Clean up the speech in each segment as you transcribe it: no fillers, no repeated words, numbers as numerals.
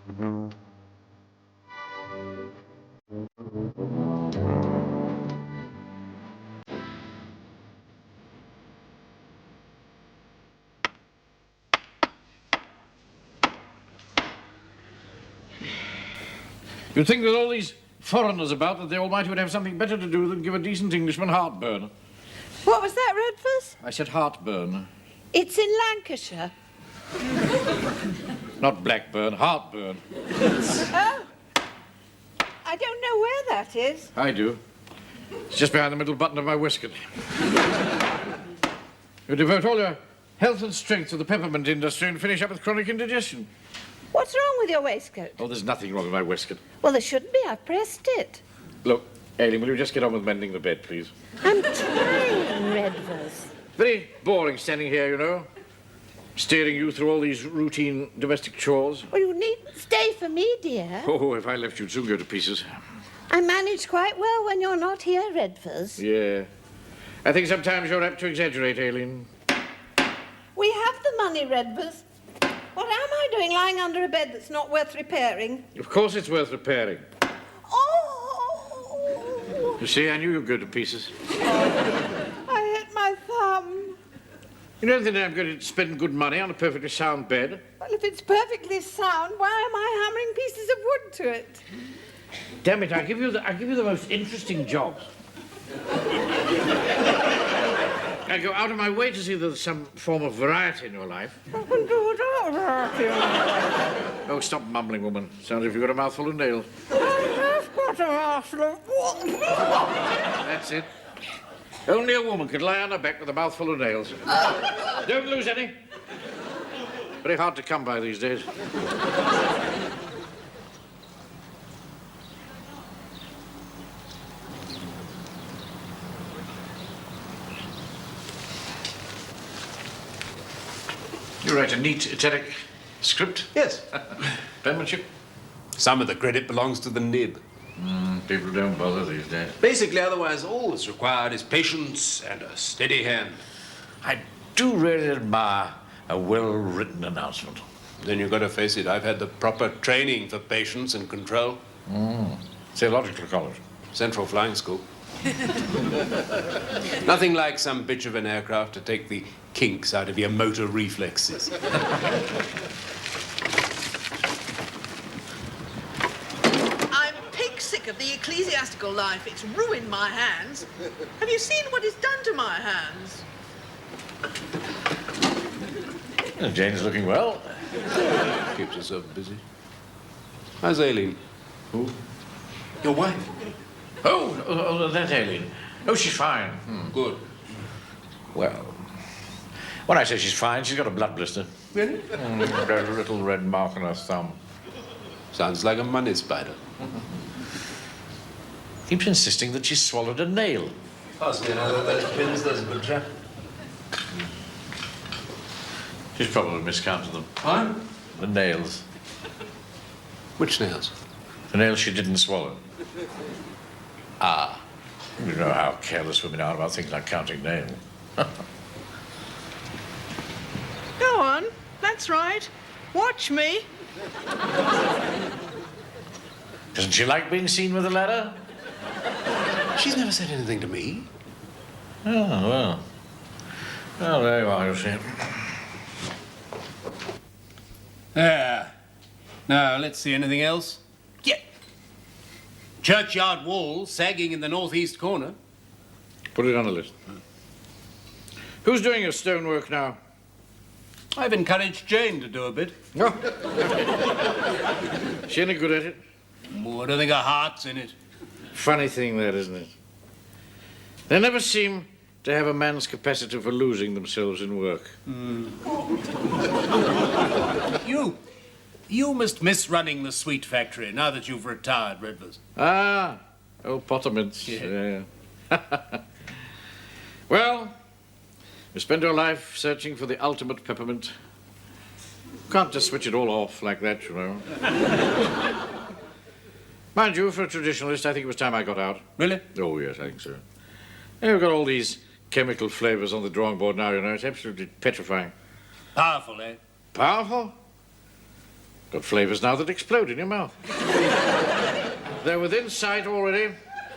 You'd think with all these foreigners about that the Almighty would have something better to do than give a decent Englishman heartburn. What was that, Redvers? I said heartburn. It's in Lancashire. Not Blackburn, heartburn. Oh. I don't know where that is. I do. It's just behind the middle button of my waistcoat. You devote all your health and strength to the peppermint industry and finish up with chronic indigestion. What's wrong with your waistcoat? Oh, there's nothing wrong with my waistcoat. Well, there shouldn't be. I've pressed it. Look, Aileen, will you just get on with mending the bed, please? I'm trying, Redvers. Very boring standing here, you know. Steering you through all these routine domestic chores. Well, you needn't stay for me, dear. Oh, if I left you'd soon go to pieces. I manage quite well when you're not here, Redvers. Yeah. I think sometimes you're apt to exaggerate, Aileen. We have the money, Redvers. What am I doing lying under a bed that's not worth repairing? Of course it's worth repairing. Oh! You see, I knew you'd go to pieces. I hit my thumb. You don't think I'm going to spend good money on a perfectly sound bed? Well, if it's perfectly sound, why am I hammering pieces of wood to it? Damn it, I give you the most interesting jobs. I go out of my way to see there's some form of variety in your life. Oh, stop mumbling, woman. Sounds as if you've got a mouthful of nails. That's it. Only a woman could lie on her back with a mouthful of nails. Don't lose any. Very hard to come by these days. You write a neat italic script? Yes. Penmanship? Some of the credit belongs to the nib. People don't bother these days. Basically, otherwise, all that's required is patience and a steady hand. I do really admire a well-written announcement. Then you've got to face it. I've had the proper training for patience and control. Theological college. Central Flying School. Nothing like some bitch of an aircraft to take the kinks out of your motor reflexes. I'm pig sick of the ecclesiastical life. It's ruined my hands. Have you seen what it's done to my hands? Jane's looking well. Keeps herself busy. How's Aileen? Who? Your wife. Oh, that Aileen. Oh, she's fine. Good. Well, when I say she's fine, she's got a blood blister. Really? A little red mark on her thumb. Sounds like a money spider. Keeps insisting that she swallowed a nail. Possibly another of those pins does a good trap. She's probably miscounted them. What? The nails. Which nails? The nails she didn't swallow. You know how careless women are about things like counting nails. Go on. That's right. Watch me. Doesn't she like being seen with a ladder? She's never said anything to me. Oh, well. Well, there you are, you see. There. Now, let's see anything else. Yeah. Churchyard wall sagging in the northeast corner. Put it on the list. Who's doing your stonework now? I've encouraged Jane to do a bit. Oh. She any good at it? Oh, I don't think her heart's in it. Funny thing that, isn't it? They never seem to have a man's capacity for losing themselves in work. You must miss running the sweet factory now that you've retired, Redvers. Ah, old Pottermints. Yeah. Well, you spend your life searching for the ultimate peppermint. Can't just switch it all off like that, you know. Mind you, for a traditionalist, I think it was time I got out. Really? Oh, yes, I think so. You've got all these chemical flavors on the drawing board now, you know. It's absolutely petrifying. Powerful, eh? Powerful? Got flavours now that explode in your mouth. They're within sight already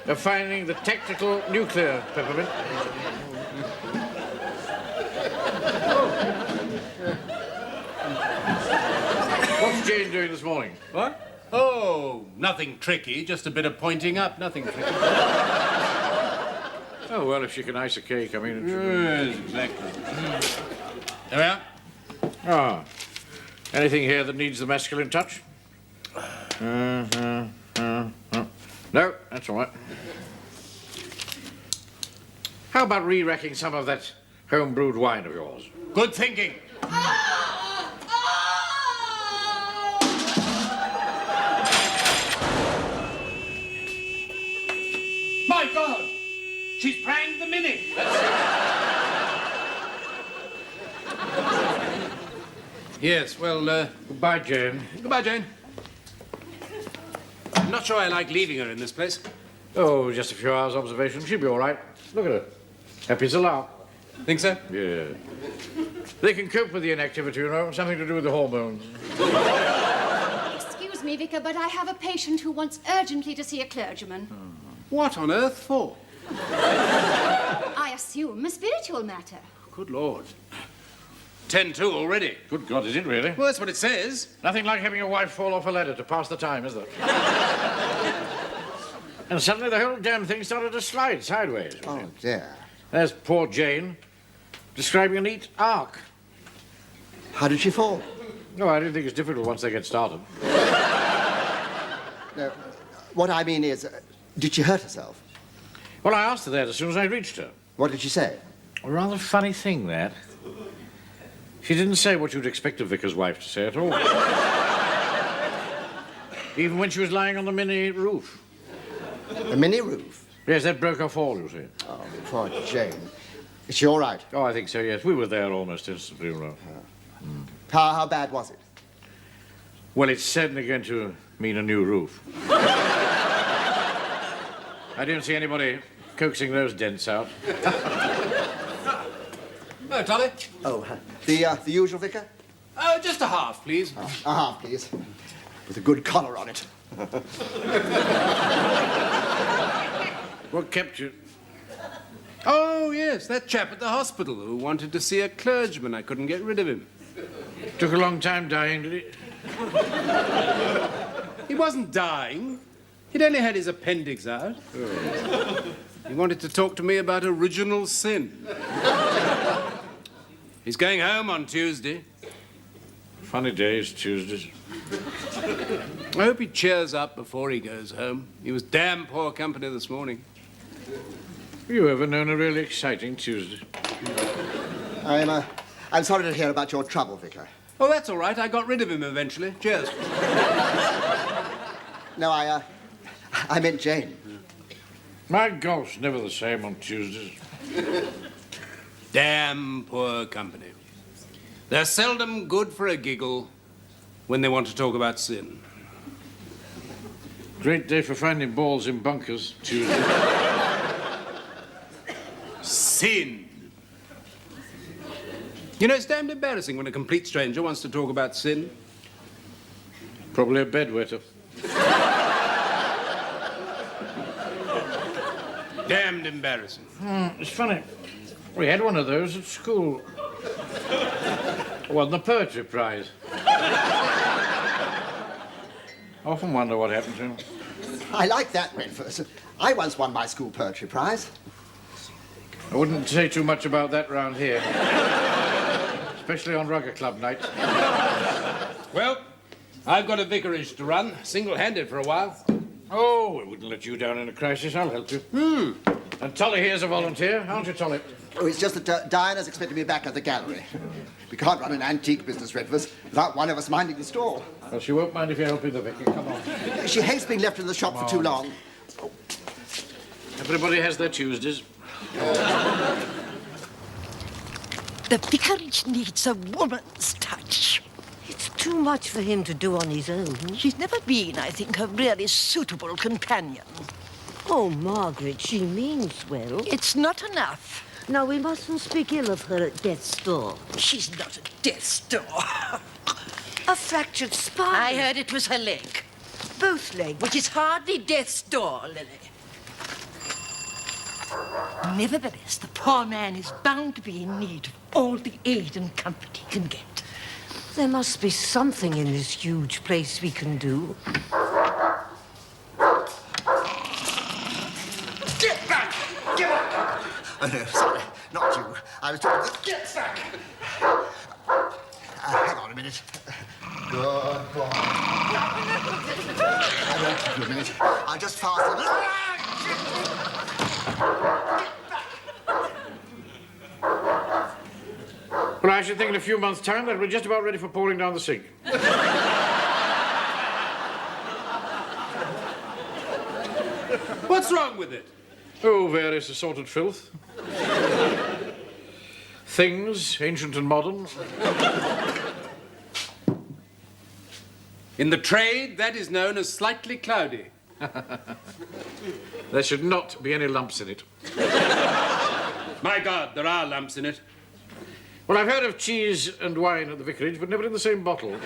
of finding the tactical nuclear peppermint. What's Jane doing this morning? What? Oh, nothing tricky, just a bit of pointing up, nothing tricky. Oh, well, if she can ice a cake, I mean... Yes, exactly. There we are. Ah. Anything here that needs the masculine touch? No, that's all right. How about re-racking some of that home-brewed wine of yours? Good thinking. My God! She's pranged the Mini. Yes, well, Goodbye, Jane. goodbye, Jane. I'm not sure I like leaving her in this place. Oh, just a few hours observation. She'll be all right. Look at her. Happy as a lark. Think so? Yeah. They can cope with the inactivity, you know. Something to do with the hormones. Excuse me, Vicar, but I have a patient who wants urgently to see a clergyman. What on earth for? I assume a spiritual matter. Good Lord. 10-2 already. Good God, is it really? Well, that's what it says. Nothing like having a wife fall off a ladder to pass the time, is there? And suddenly the whole damn thing started to slide sideways. Oh, dear. There's poor Jane describing a neat arc. How did she fall? No, I don't think it's difficult once they get started. No, what I mean is, did she hurt herself? Well, I asked her that as soon as I reached her. What did she say? A rather funny thing, that. She didn't say what you'd expect a vicar's wife to say at all. Even when she was lying on the mini roof. The mini roof? Yes, that broke her fall, you see. Oh, poor Jane. Is she all right? Oh, I think so, yes. We were there almost instantly, you know. How bad was it? Well, it's certainly going to mean a new roof. I don't see anybody coaxing those dents out. Oh, Tommy? Oh, the usual vicar? Just a half, please. A half, please. With a good collar on it. What kept you? Oh, yes, that chap at the hospital who wanted to see a clergyman. I couldn't get rid of him. Took a long time dying, did he? He wasn't dying. He'd only had his appendix out. Oh. He wanted to talk to me about original sin. He's going home on Tuesday. Funny days, Tuesdays. I hope he cheers up before he goes home. He was damn poor company this morning. Have you ever known a really exciting Tuesday? I'm sorry to hear about your trouble, Vicar. Oh, that's all right. I got rid of him eventually. Cheers. No, I meant Jane. My gosh, never the same on Tuesdays. Damn poor company. They're seldom good for a giggle when they want to talk about sin. Great day for finding balls in bunkers, Tuesday. Sin. You know, it's damned embarrassing when a complete stranger wants to talk about sin. Probably a bedwetter. Damned embarrassing. It's funny. We had one of those at school. Won the poetry prize. Often wonder what happened to him. I like that, Redford. I once won my school poetry prize. I wouldn't say too much about that round here. Especially on rugger club nights. Well, I've got a vicarage to run, single-handed for a while. Oh, we wouldn't let you down in a crisis. I'll help you. And Tolly here's a volunteer, aren't you, Tolly? Oh, it's just that Diana's expecting me back at the gallery. We can't run an antique business, Redford, without one of us minding the store. Well, she won't mind if you're helping the vicar. Come on. She hates being left in the shop for too long. Everybody has their Tuesdays. The vicarage needs a woman's touch. It's too much for him to do on his own. She's never been, I think, a really suitable companion. Oh, Margaret, she means well. It's not enough. Now, we mustn't speak ill of her at death's door. She's not at death's door. A fractured spine. I heard it was her leg, Both legs. which is hardly death's door, Lily. Nevertheless, the poor man is bound to be in need of all the aid and comfort he can get. There must be something in this huge place we can do. Get back! Get back! Oh, no, sorry. Not you. I was talking to... Get back! Hang on a minute. Good boy. I won't keep you a minute. I'll just fasten... Well, I should think in a few months' time that we're just about ready for pouring down the sink. What's wrong with it? Oh, various assorted filth. Things, ancient and modern. In the trade, that is known as slightly cloudy. There should not be any lumps in it. My God, there are lumps in it. Well, I've heard of cheese and wine at the vicarage, but never in the same bottle.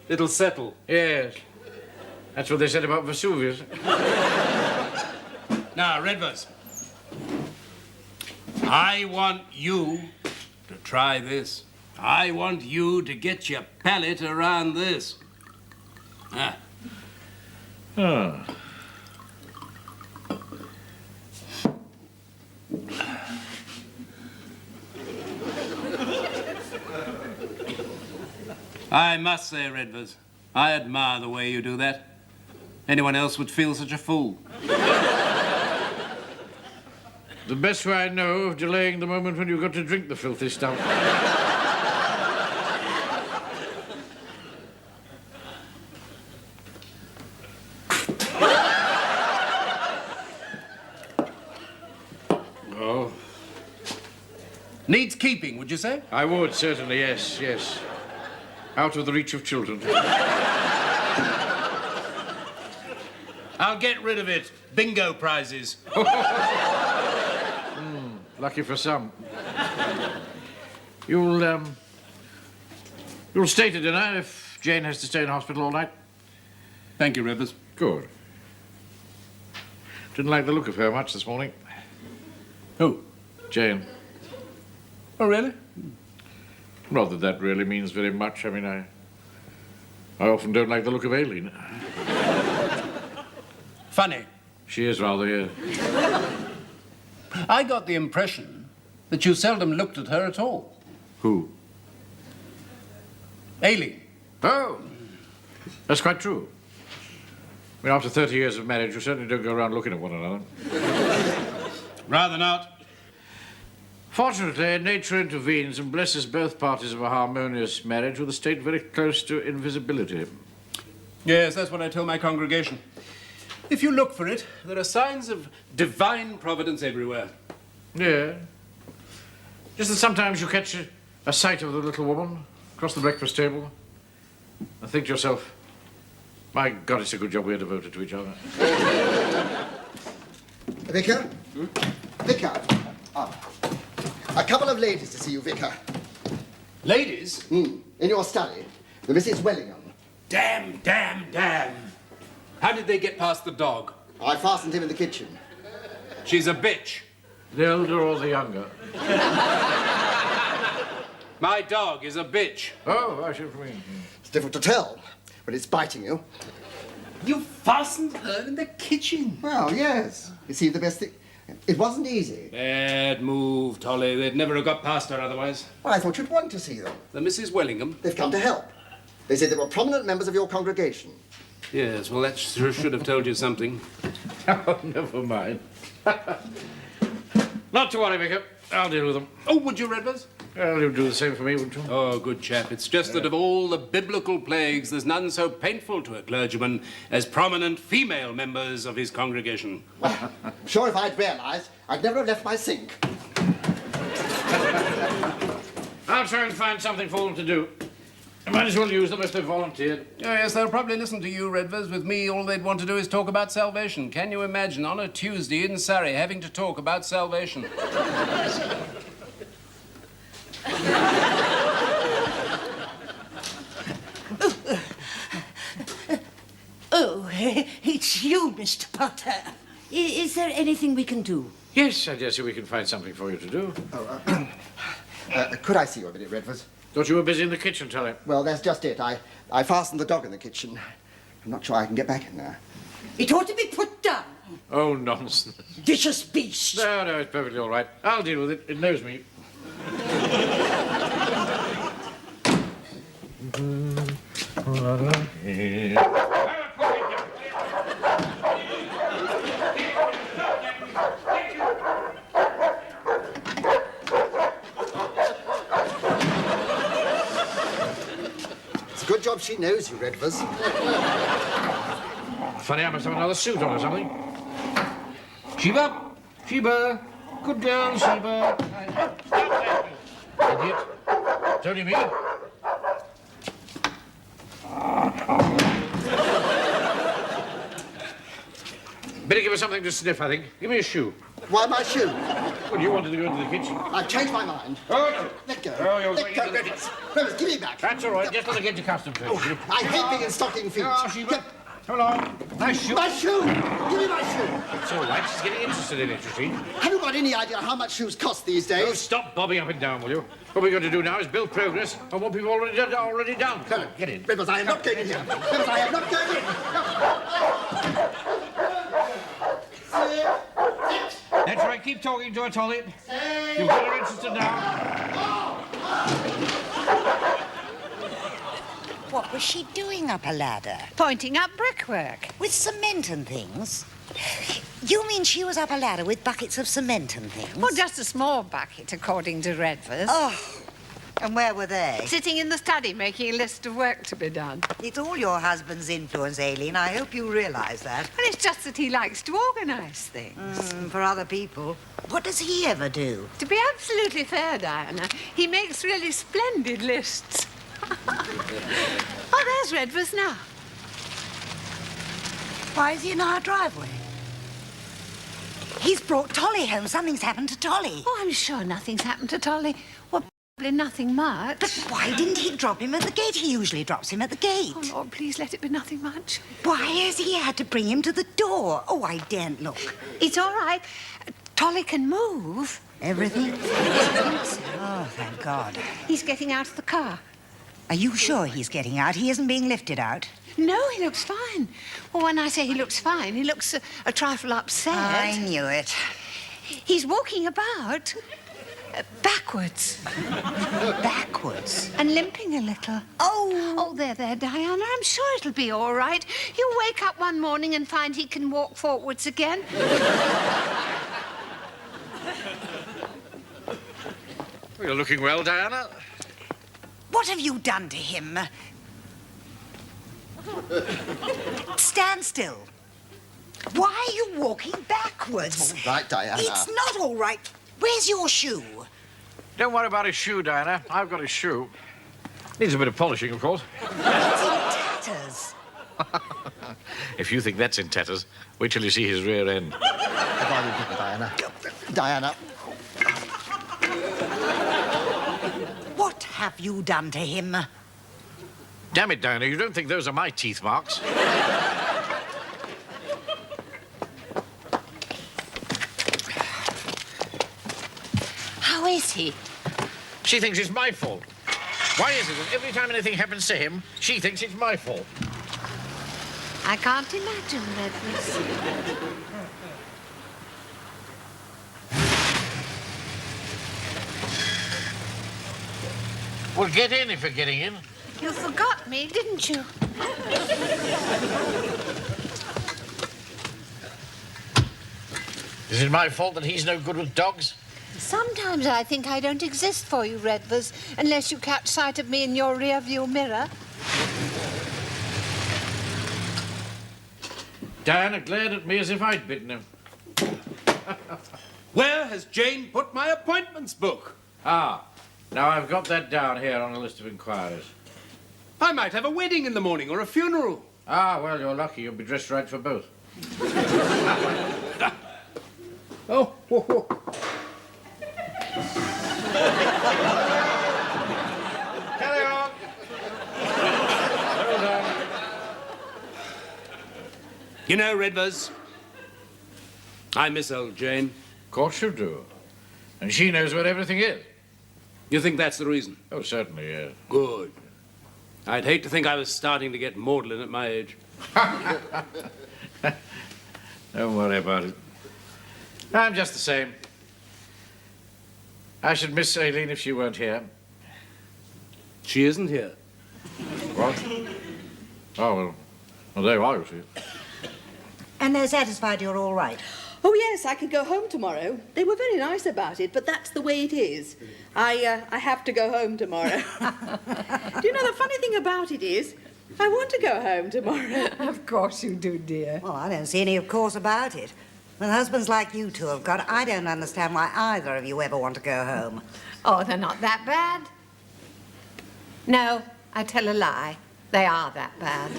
It'll settle. Yes. That's what they said about Vesuvius. Now, Redvers, I want you to try this. I want you to get your palate around this. Ah. Ah. I must say, Redvers, I admire the way you do that. Anyone else would feel such a fool. The best way I know of delaying the moment when you've got to drink the filthy stuff. Oh, Needs keeping, would you say? I would, certainly, yes, yes. Out of the reach of children. I'll get rid of it. Bingo prizes. Lucky for some. You'll stay to dinner if Jane has to stay in hospital all night? Thank you, Redvers. Good. Didn't like the look of her much this morning. Who? Jane. Oh, really? Not that that really means very much. I mean, I often don't like the look of Aileen. Funny. She is rather, yeah. I got the impression that you seldom looked at her at all. Who? Aileen. Oh, that's quite true. I mean, after 30 years of marriage, you certainly don't go around looking at one another. Rather not. Fortunately, nature intervenes and blesses both parties of a harmonious marriage with a state very close to invisibility. Yes, that's what I tell my congregation. If you look for it, there are signs of divine providence everywhere. Yeah. Just that sometimes you catch a sight of the little woman across the breakfast table and think to yourself, my God, it's a good job we're devoted to each other. Vicar? Vicar? Ah. A couple of ladies to see you, Vicar. Ladies? In your study, the Mrs. Wellingham. Damn, damn, damn. How did they get past the dog? I fastened him in the kitchen. She's a bitch. The elder or the younger? My dog is a bitch. Oh, I see what you mean. It's difficult to tell when it's biting you. You fastened her in the kitchen. Well, yes. You see, the best thing... It wasn't easy. Bad move, Tolly. They'd never have got past her otherwise. Well, I thought you'd want to see them. The Mrs. Wellingham? They've come to help. They said they were prominent members of your congregation. Yes, well, that sure should have told you something. Oh, never mind. Not to worry, Vicar. I'll deal with them. Oh, would you, Redvers? Well, you'd do the same for me, wouldn't you? Oh, good chap. It's just that of all the biblical plagues, there's none so painful to a clergyman as prominent female members of his congregation. Well, I'm sure if I'd realised, I'd never have left my sink. I'll try and find something for them to do. I might as well use them if they've volunteered. Oh, yes, they'll probably listen to you, Redvers. With me, all they'd want to do is talk about salvation. Can you imagine, on a Tuesday in Surrey, having to talk about salvation? Oh, it's you, Mr. Potter. Is there anything we can do? Yes, I dare say we can find something for you to do. Could I see you a minute, Redvers? Thought you were busy in the kitchen, Tully. Well, that's just it. I fastened the dog in the kitchen. I'm not sure I can get back in there. It ought to be put down. Oh, nonsense. Vicious beast. No, it's perfectly all right. I'll deal with it. It knows me. It's a good job she knows you, Redvers. Funny, I must have another suit on or something. Sheba! Sheba! Good girl, Sheba. Stop that, you idiot. It's only me. Better give her something to sniff, I think. Give me a shoe. Why my shoe? Well, you wanted to go into the kitchen. I've changed my mind. Oh, Let go. Oh, you're Let going go, into the Redvers. Redvers, give me back. that's all right. Just let her get accustomed to it. Oh, I hate being in stocking feet. Oh, Sheba. Come along. Nice shoe. My shoe! Give me my shoe! It's all right. She's getting interested in it, you see. Have you got any idea how much shoes cost these Oh, days? stop bobbing up and down, will you? What we're going to do now is build progress on what we've already done. Come on, get in. Redvers, I am not going in here. Redvers, I am not going in. That's right. Keep talking to her, Tolly. You've got her interested now. What was she doing up a ladder? Pointing up brickwork. With cement and things? You mean she was up a ladder with buckets of cement and things? Well, just a small bucket, according to Redvers. Oh, and where were they? Sitting in the study making a list of work to be done. It's all your husband's influence, Aileen. I hope you realise that. Well, it's just that he likes to organise things. For other people. What does he ever do? To be absolutely fair, Diana, he makes really splendid lists. Oh, there's Redvers now. Why is he in our driveway? He's brought Tolly home. Something's happened to Tolly. Oh, I'm sure nothing's happened to Tolly. Well, probably nothing much. But why didn't he drop him at the gate? He usually drops him at the gate. Oh, Lord, please let it be nothing much. Why has he had to bring him to the door? Oh, I daren't look. It's all right. Tolly can move. Everything? Oh, thank God. He's getting out of the car. Are you sure he's getting out? He isn't being lifted out? No, he looks fine. Well, when I say he looks fine, he looks a trifle upset. I knew it. He's walking about backwards. Backwards? And limping a little. Oh, there, Diana. I'm sure it'll be all right. You'll wake up one morning and find he can walk forwards again. You're looking well, Diana. What have you done to him? Stand still. Why are you walking backwards? All right, Diana. It's not all right. Where's your shoe? Don't worry about his shoe, Diana. I've got his shoe. Needs a bit of polishing, of course. It's in tatters. If you think that's in tatters, wait till you see his rear end. Diana. Diana. What have you done to him? Damn it, Diana, you don't think those are my teeth marks? How is he? She thinks it's my fault. Why is it that every time anything happens to him, she thinks it's my fault? I can't imagine, Redvers. Well, get in if you're getting in. You forgot me, didn't you? Is it my fault that he's no good with dogs? Sometimes I think I don't exist for you, Redvers, unless you catch sight of me in your rear-view mirror. Diana glared at me as if I'd bitten him. Where has Jane put my appointments book? Ah, now I've got that down here on a list of inquiries. I might have a wedding in the morning or a funeral. Ah, well, you're lucky. You'll be dressed right for both. Oh, whoa, whoa. Carry on. Well done. You know, Redvers, I miss old Jane. Of course you do. And she knows where everything is. You think that's the reason? Oh, certainly, yes. Good. I'd hate to think I was starting to get maudlin at my age. Don't worry about it. I'm just the same. I should miss Aileen if she weren't here. She isn't here. What? Oh, well, there you are, you see. And they're satisfied you're all right. Oh, yes, I can go home tomorrow. They were very nice about it, but that's the way it is. I have to go home tomorrow. Do you know, the funny thing about it is, I want to go home tomorrow. Of course you do, dear. Well, I don't see any of course about it. With husbands like you two have got, I don't understand why either of you ever want to go home. Oh, they're not that bad. No, I tell a lie. They are that bad.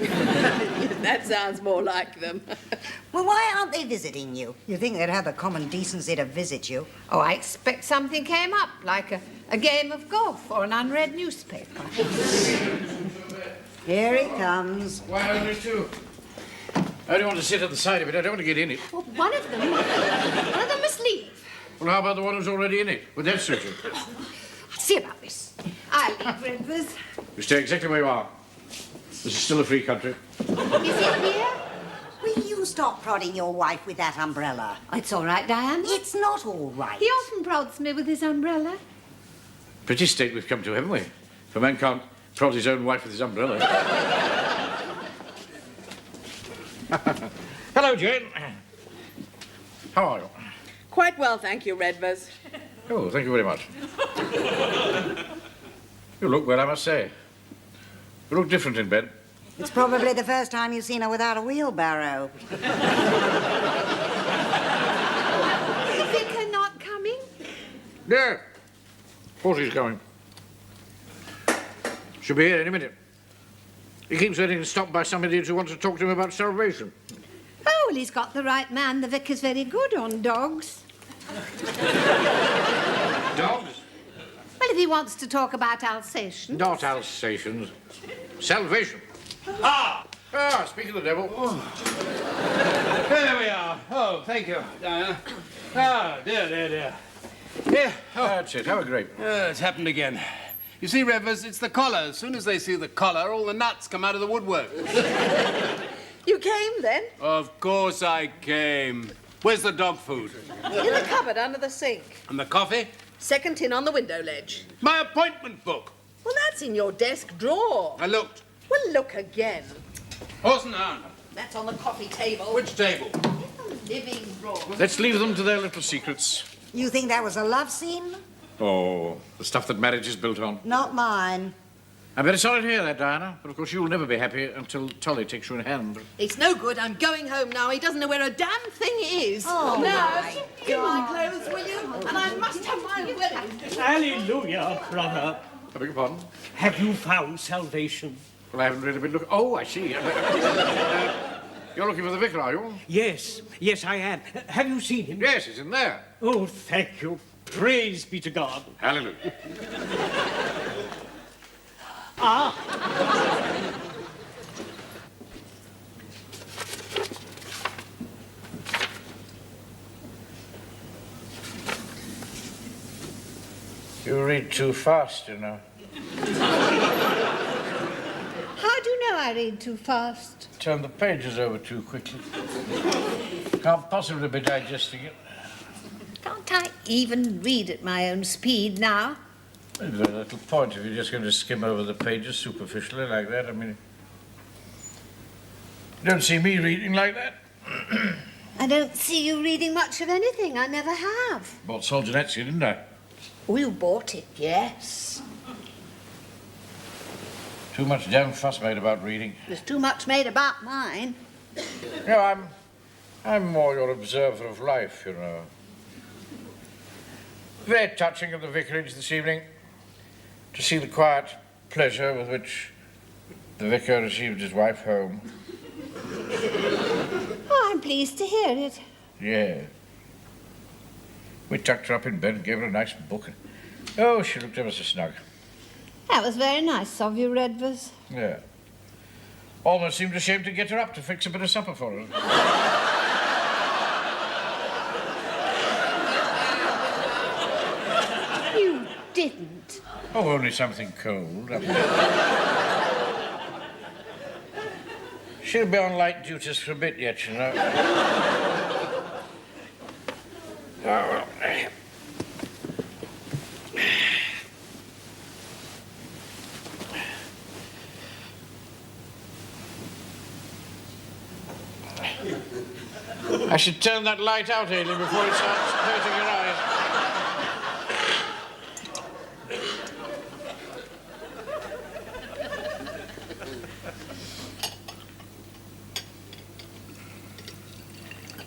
That sounds more like them. Well, why aren't they visiting you? You think they'd have the common decency to visit you? Oh, I expect something came up, like a game of golf or an unread newspaper. Here he comes. Why only two? I only want to sit at the side of it. I don't want to get in it. Well, one of them must leave. Well, how about the one who's already in it? Would that suit you? I'll see about this. I'll leave, Redvers. You stay exactly where you are. This is still a free country. Is it here? Will you stop prodding your wife with that umbrella? It's all right, Diana. It's not all right. He often prods me with his umbrella. Pretty state we've come to, haven't we? If a man can't prod his own wife with his umbrella. Hello, Jane. How are you? Quite well, thank you, Redvers. Oh, thank you very much. You look well, I must say. You look different in bed. It's probably the first time you've seen her without a wheelbarrow. The vicar not coming? Yeah. Of course he's coming. Should be here any minute. He keeps getting stopped by some idiots who want to talk to him about salvation. Oh, well, he's got the right man. The vicar's very good on dogs. Dogs? Well, if he wants to talk about Alsatians. Not Alsatians. Salvation. Ah! Ah, speak of the devil. Oh. There we are. Oh, thank you, Diana. Ah, dear, dear, dear. Yeah. Oh. That's it. Have a grape. It's happened again. You see, Rivers, it's the collar. As soon as they see the collar, all the nuts come out of the woodwork. You came, then? Of course I came. Where's the dog food? In the cupboard under the sink. And the coffee? Second tin on the window ledge. My appointment book. Well, that's in your desk drawer. I looked. Well, look again. Horse and hound. That's on the coffee table. Which table? In the living room. Let's leave them to their little secrets. You think that was a love scene? Oh, the stuff that marriage is built on. Not mine. I'm very sorry to hear that, Diana, but of course you'll never be happy until Tolly takes you in hand. It's no good. I'm going home now. He doesn't know where a damn thing is. Oh, now, give my clothes, will you? And I must have my wedding. Hallelujah, brother. I beg your pardon? Have you found salvation? Well, I haven't really been looking. Oh, I see. You're looking for the vicar, are you? Yes, yes, I am. Have you seen him? Yes, he's in there. Oh, thank you. Praise be to God. Hallelujah. You read too fast, you know. How do you know I read too fast? Turn the pages over too quickly. Can't possibly be digesting it. Can't I even read at my own speed now? There's a little point if you're just going to skim over the pages superficially like that. I mean, you don't see me reading like that. I don't see you reading much of anything. I never have. Bought Solzhenitsyn, didn't I? Oh, you bought it, yes. Too much damn fuss made about reading. There's too much made about mine. No, I'm more your observer of life, you know. Very touching at the vicarage this evening to see the quiet pleasure with which The vicar received his wife home. Oh, I'm pleased to hear it. Yeah. We tucked her up in bed and gave her a nice book. Oh, she looked ever so snug. That was very nice of you, Redvers. Yeah. Almost seemed ashamed to get her up to fix a bit of supper for her. You didn't. Oh, only something cold. She'll be on light duties for a bit yet, you know. Oh, well. I should turn that light out, Aileen, before it starts hurting your eyes.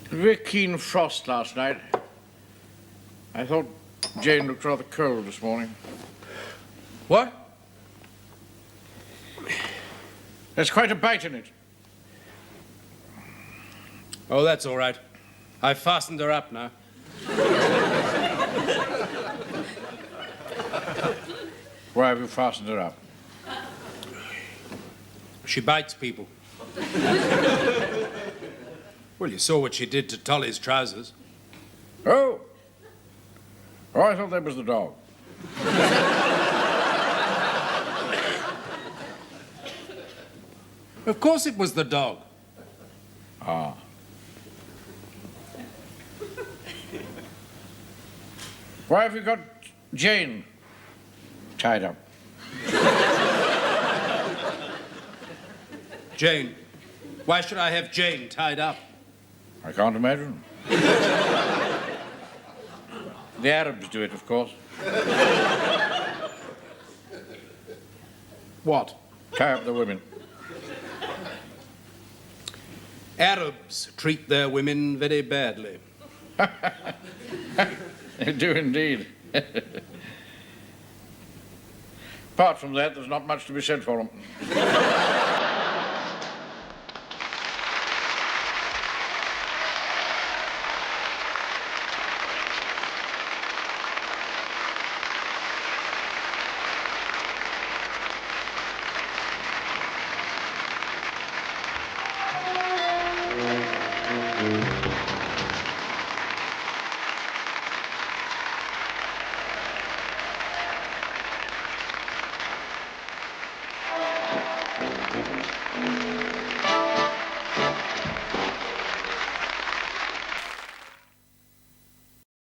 Very keen frost last night. I thought Jane looked rather cold this morning. What? There's quite a bite in it. Oh, that's all right. I've fastened her up now. Why have you fastened her up? She bites people. Well, you saw what she did to Tolly's trousers. Oh! Oh, I thought that was the dog. Of course it was the dog. Ah. Why have you got Jane tied up? Jane. Why should I have Jane tied up? I can't imagine. The Arabs do it, of course. What? Tie up the women. Arabs treat their women very badly. They do indeed. Apart from that, there's not much to be said for them.